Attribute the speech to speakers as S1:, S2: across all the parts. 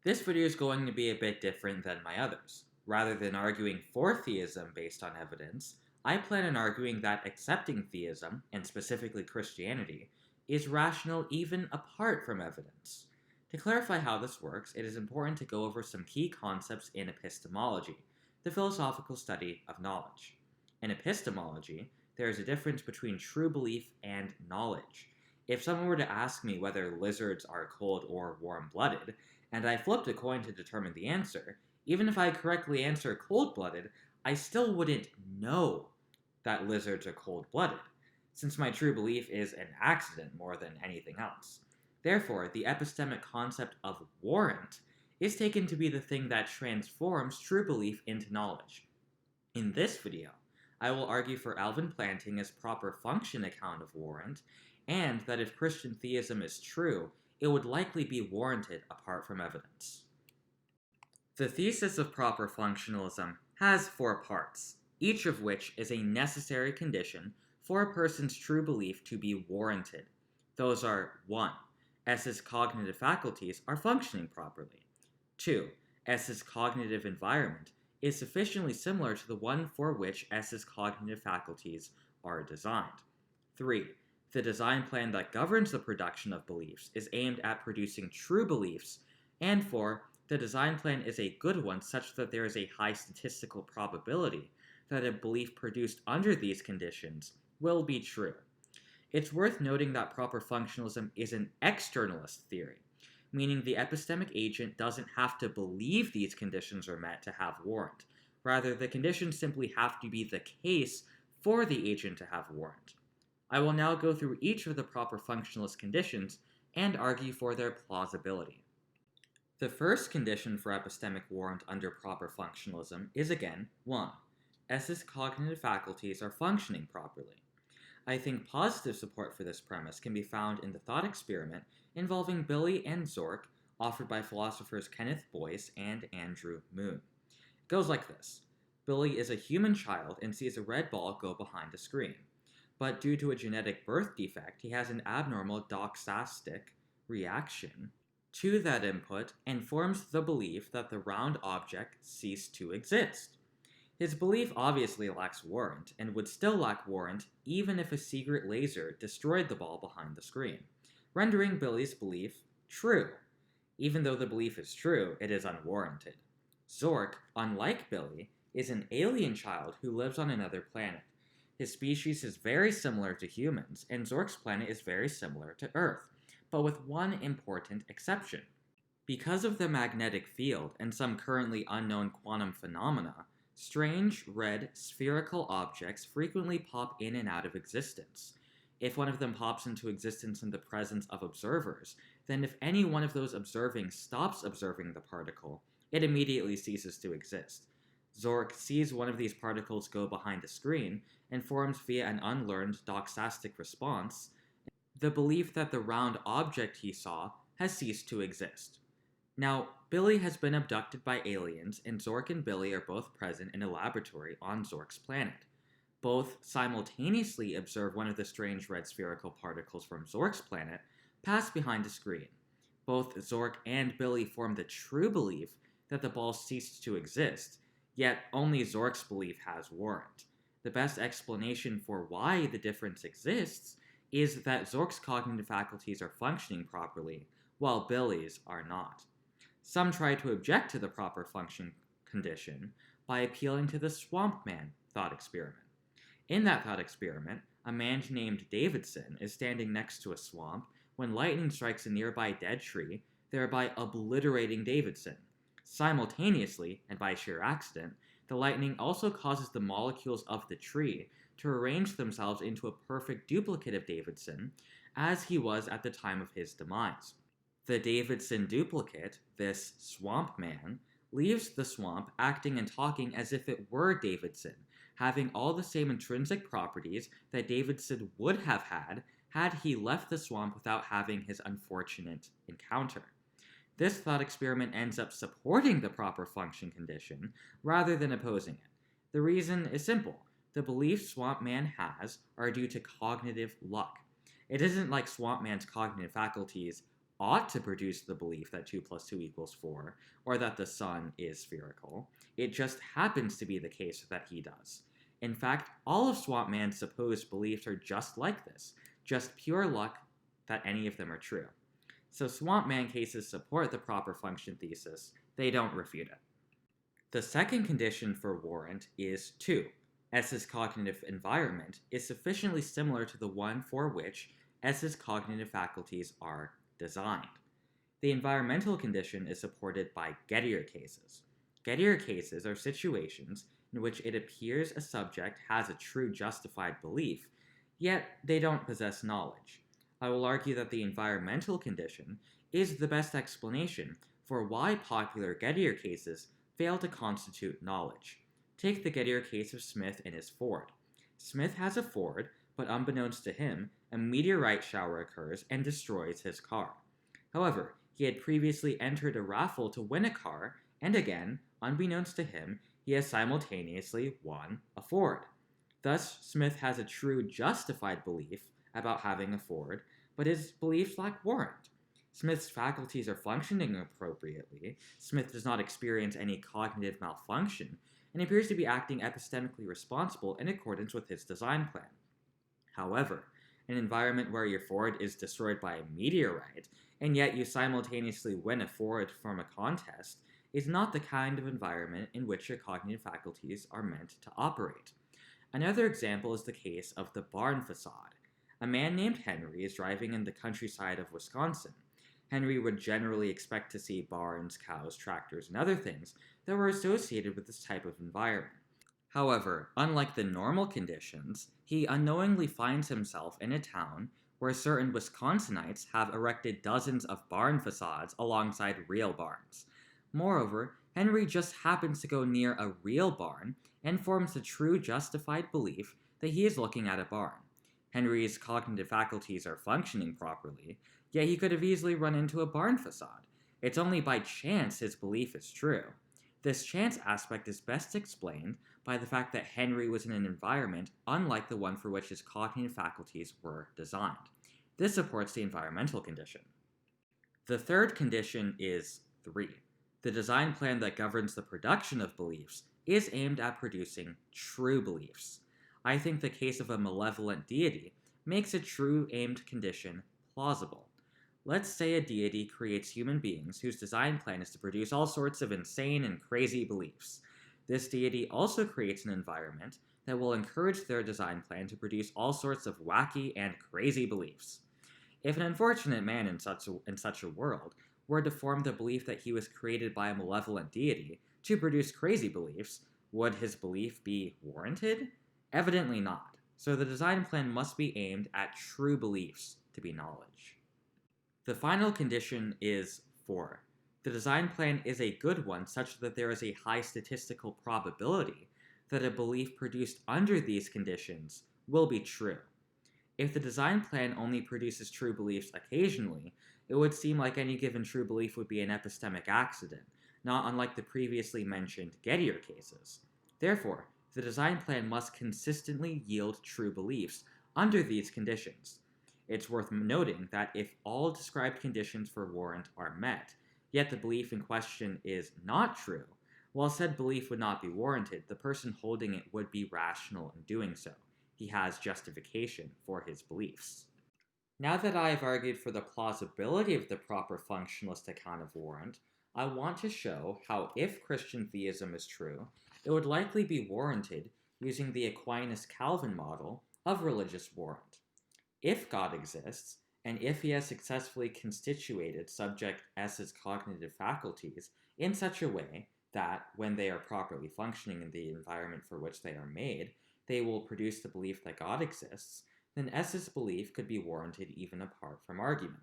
S1: This video is going to be a bit different than my others. Rather than arguing for theism based on evidence, I plan on arguing that accepting theism, and specifically Christianity, is rational even apart from evidence. To clarify how this works, it is important to go over some key concepts in epistemology, the philosophical study of knowledge. In epistemology, there is a difference between true belief and knowledge. If someone were to ask me whether lizards are cold or warm-blooded, and I flipped a coin to determine the answer, even if I correctly answer cold-blooded, I still wouldn't know that lizards are cold-blooded, since my true belief is an accident more than anything else. Therefore, the epistemic concept of warrant is taken to be the thing that transforms true belief into knowledge. In this video, I will argue for Alvin Plantinga's proper function account of warrant, and that if Christian theism is true, it would likely be warranted apart from evidence. The thesis of proper functionalism has 4 parts, each of which is a necessary condition for a person's true belief to be warranted. Those are 1. S's cognitive faculties are functioning properly. 2. S's cognitive environment is sufficiently similar to the one for which S's cognitive faculties are designed. 3. The design plan that governs the production of beliefs is aimed at producing true beliefs. And 4. The design plan is a good one such that there is a high statistical probability that a belief produced under these conditions will be true. It's worth noting that proper functionalism is an externalist theory, meaning the epistemic agent doesn't have to believe these conditions are met to have warrant. Rather, the conditions simply have to be the case for the agent to have warrant. I will now go through each of the proper functionalist conditions and argue for their plausibility. The first condition for epistemic warrant under proper functionalism is again 1. S's cognitive faculties are functioning properly. I think positive support for this premise can be found in the thought experiment involving Billy and Zork offered by philosophers Kenneth Boyce and Andrew Moon. It goes like this. Billy is a human child and sees a red ball go behind a screen. But due to a genetic birth defect, he has an abnormal doxastic reaction to that input and forms the belief that the round object ceased to exist. His belief obviously lacks warrant, and would still lack warrant even if a secret laser destroyed the ball behind the screen, rendering Billy's belief true. Even though the belief is true, it is unwarranted. Zork, unlike Billy, is an alien child who lives on another planet. His species is very similar to humans, and Zork's planet is very similar to Earth, but with one important exception. Because of the magnetic field and some currently unknown quantum phenomena, strange, red, spherical objects frequently pop in and out of existence. If one of them pops into existence in the presence of observers, then if any one of those observing stops observing the particle, it immediately ceases to exist. Zork sees one of these particles go behind a screen and forms via an unlearned doxastic response the belief that the round object he saw has ceased to exist. Now, Billy has been abducted by aliens, and Zork and Billy are both present in a laboratory on Zork's planet. Both simultaneously observe one of the strange red spherical particles from Zork's planet pass behind a screen. Both Zork and Billy form the true belief that the ball ceased to exist, yet only Zork's belief has warrant. The best explanation for why the difference exists is that Zork's cognitive faculties are functioning properly, while Billy's are not. Some try to object to the proper function condition by appealing to the Swamp Man thought experiment. In that thought experiment, a man named Davidson is standing next to a swamp when lightning strikes a nearby dead tree, thereby obliterating Davidson. Simultaneously, and by sheer accident, the lightning also causes the molecules of the tree to arrange themselves into a perfect duplicate of Davidson, as he was at the time of his demise. The Davidson duplicate, this Swamp Man, leaves the swamp acting and talking as if it were Davidson, having all the same intrinsic properties that Davidson would have had he left the swamp without having his unfortunate encounter. This thought experiment ends up supporting the proper function condition rather than opposing it. The reason is simple. The beliefs Swamp Man has are due to cognitive luck. It isn't like Swamp Man's cognitive faculties ought to produce the belief that 2 plus 2 equals 4, or that the sun is spherical. It just happens to be the case that he does. In fact, all of Swamp Man's supposed beliefs are just like this, just pure luck that any of them are true. So Swamp Man cases support the proper function thesis, they don't refute it. The second condition for Warrant is 2. S's cognitive environment is sufficiently similar to the one for which S's cognitive faculties are designed. The environmental condition is supported by Gettier cases. Gettier cases are situations in which it appears a subject has a true justified belief, yet they don't possess knowledge. I will argue that the environmental condition is the best explanation for why popular Gettier cases fail to constitute knowledge. Take the Gettier case of Smith and his Ford. Smith has a Ford, but unbeknownst to him, a meteorite shower occurs and destroys his car. However, he had previously entered a raffle to win a car, and again, unbeknownst to him, he has simultaneously won a Ford. Thus, Smith has a true justified belief about having a Ford, but his beliefs lack warrant. Smith's faculties are functioning appropriately, Smith does not experience any cognitive malfunction, and appears to be acting epistemically responsible in accordance with his design plan. However, an environment where your Ford is destroyed by a meteorite, and yet you simultaneously win a Ford from a contest, is not the kind of environment in which your cognitive faculties are meant to operate. Another example is the case of the barn facade. A man named Henry is driving in the countryside of Wisconsin. Henry would generally expect to see barns, cows, tractors, and other things that were associated with this type of environment. However, unlike the normal conditions, he unknowingly finds himself in a town where certain Wisconsinites have erected dozens of barn facades alongside real barns. Moreover, Henry just happens to go near a real barn and forms the true justified belief that he is looking at a barn. Henry's cognitive faculties are functioning properly, yet he could have easily run into a barn facade. It's only by chance his belief is true. This chance aspect is best explained by the fact that Henry was in an environment unlike the one for which his cognitive faculties were designed. This supports the environmental condition. The third condition is 3. The design plan that governs the production of beliefs is aimed at producing true beliefs. I think the case of a malevolent deity makes a true aimed condition plausible. Let's say a deity creates human beings whose design plan is to produce all sorts of insane and crazy beliefs. This deity also creates an environment that will encourage their design plan to produce all sorts of wacky and crazy beliefs. If an unfortunate man in such a world were to form the belief that he was created by a malevolent deity to produce crazy beliefs, would his belief be warranted? Evidently not. So the design plan must be aimed at true beliefs to be knowledge. The final condition is 4. The design plan is a good one such that there is a high statistical probability that a belief produced under these conditions will be true. If the design plan only produces true beliefs occasionally, it would seem like any given true belief would be an epistemic accident, not unlike the previously mentioned Gettier cases. Therefore, the design plan must consistently yield true beliefs under these conditions. It's worth noting that if all described conditions for warrant are met, yet the belief in question is not true, while said belief would not be warranted, the person holding it would be rational in doing so. He has justification for his beliefs. Now that I have argued for the plausibility of the proper functionalist account of warrant, I want to show how if Christian theism is true, it would likely be warranted using the Aquinas-Calvin model of religious warrant. If God exists, and if he has successfully constituted subject S's cognitive faculties in such a way that, when they are properly functioning in the environment for which they are made, they will produce the belief that God exists, then S's belief could be warranted even apart from argument.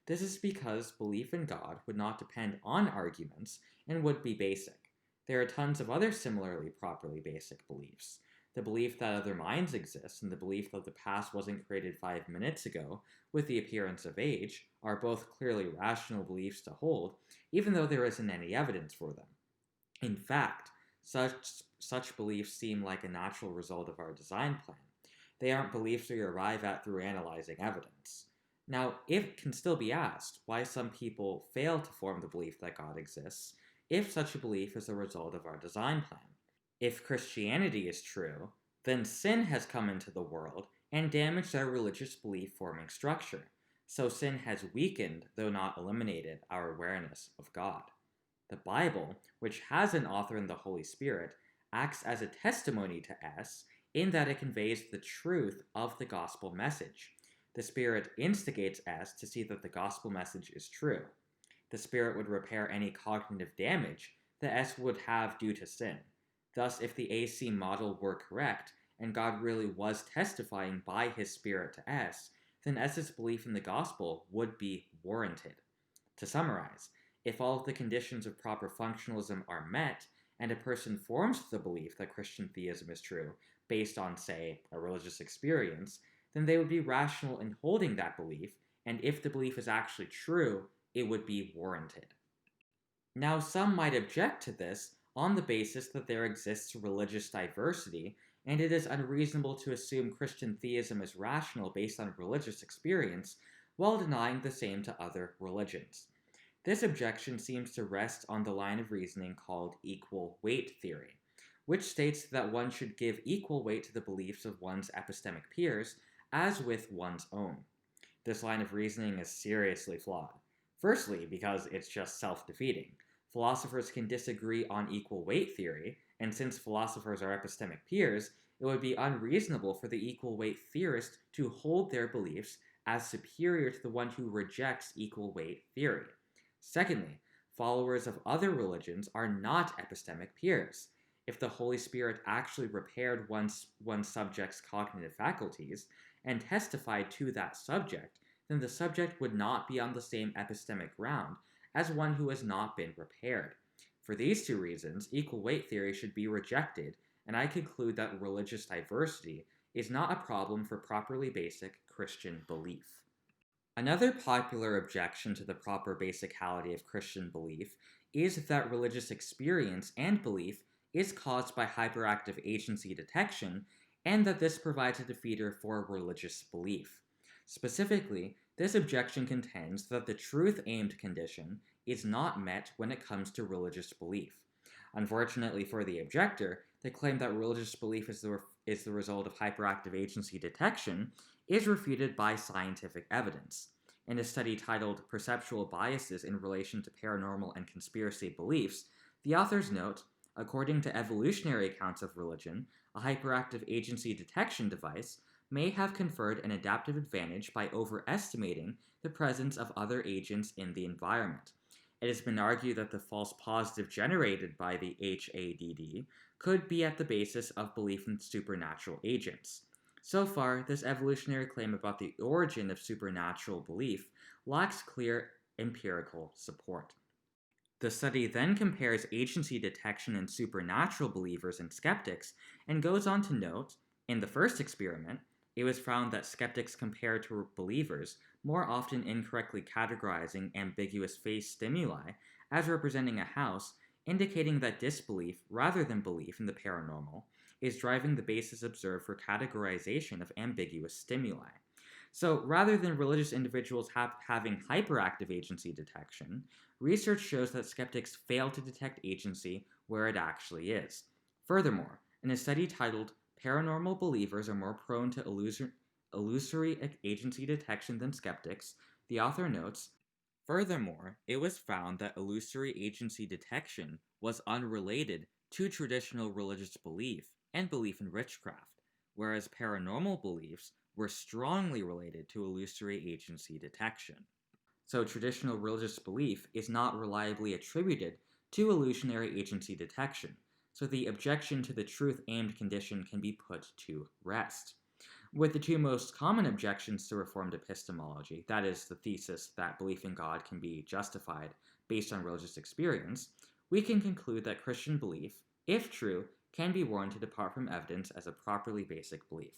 S1: This is because belief in God would not depend on arguments and would be basic. There are tons of other similarly properly basic beliefs. The belief that other minds exist and the belief that the past wasn't created 5 minutes ago with the appearance of age are both clearly rational beliefs to hold, even though there isn't any evidence for them. In fact, such beliefs seem like a natural result of our design plan. They aren't beliefs we arrive at through analyzing evidence. Now, it can still be asked why some people fail to form the belief that God exists if such a belief is the result of our design plan. If Christianity is true, then sin has come into the world and damaged our religious belief forming structure. So sin has weakened, though not eliminated, our awareness of God. The Bible, which has an author in the Holy Spirit, acts as a testimony to us in that it conveys the truth of the gospel message. The Spirit instigates us to see that the gospel message is true. The Spirit would repair any cognitive damage that S would have due to sin. Thus, if the AC model were correct, and God really was testifying by his Spirit to S, then S's belief in the gospel would be warranted. To summarize, if all of the conditions of proper functionalism are met, and a person forms the belief that Christian theism is true based on, say, a religious experience, then they would be rational in holding that belief, and if the belief is actually true, it would be warranted. Now, some might object to this on the basis that there exists religious diversity, and it is unreasonable to assume Christian theism is rational based on religious experience, while denying the same to other religions. This objection seems to rest on the line of reasoning called equal weight theory, which states that one should give equal weight to the beliefs of one's epistemic peers as with one's own. This line of reasoning is seriously flawed. Firstly, because it's just self-defeating. Philosophers can disagree on equal weight theory, and since philosophers are epistemic peers, it would be unreasonable for the equal weight theorist to hold their beliefs as superior to the one who rejects equal weight theory. Secondly, followers of other religions are not epistemic peers. If the Holy Spirit actually repaired one subject's cognitive faculties and testified to that subject, then the subject would not be on the same epistemic ground as one who has not been repaired. For these two reasons, equal weight theory should be rejected, and I conclude that religious diversity is not a problem for properly basic Christian belief. Another popular objection to the proper basicality of Christian belief is that religious experience and belief is caused by hyperactive agency detection, and that this provides a defeater for religious belief. Specifically, this objection contends that the truth-aimed condition is not met when it comes to religious belief. Unfortunately for the objector, the claim that religious belief is the result of hyperactive agency detection is refuted by scientific evidence. In a study titled Perceptual Biases in Relation to Paranormal and Conspiracy Beliefs, the authors note, according to evolutionary accounts of religion, a hyperactive agency detection device may have conferred an adaptive advantage by overestimating the presence of other agents in the environment. It has been argued that the false positive generated by the HADD could be at the basis of belief in supernatural agents. So far, this evolutionary claim about the origin of supernatural belief lacks clear empirical support. The study then compares agency detection in supernatural believers and skeptics, and goes on to note, in the first experiment, it was found that skeptics compared to believers more often incorrectly categorizing ambiguous phase stimuli as representing a house, indicating that disbelief, rather than belief in the paranormal, is driving the basis observed for categorization of ambiguous stimuli. So rather than religious individuals having hyperactive agency detection, research shows that skeptics fail to detect agency where it actually is. Furthermore, in a study titled Paranormal Believers Are More Prone to Illusory Agency Detection Than Skeptics, the author notes, furthermore, it was found that illusory agency detection was unrelated to traditional religious belief and belief in witchcraft, whereas paranormal beliefs were strongly related to illusory agency detection. So traditional religious belief is not reliably attributed to illusionary agency detection, so the objection to the truth-aimed condition can be put to rest. With the two most common objections to Reformed epistemology, that is, the thesis that belief in God can be justified based on religious experience, we can conclude that Christian belief, if true, can be warranted apart from evidence as a properly basic belief.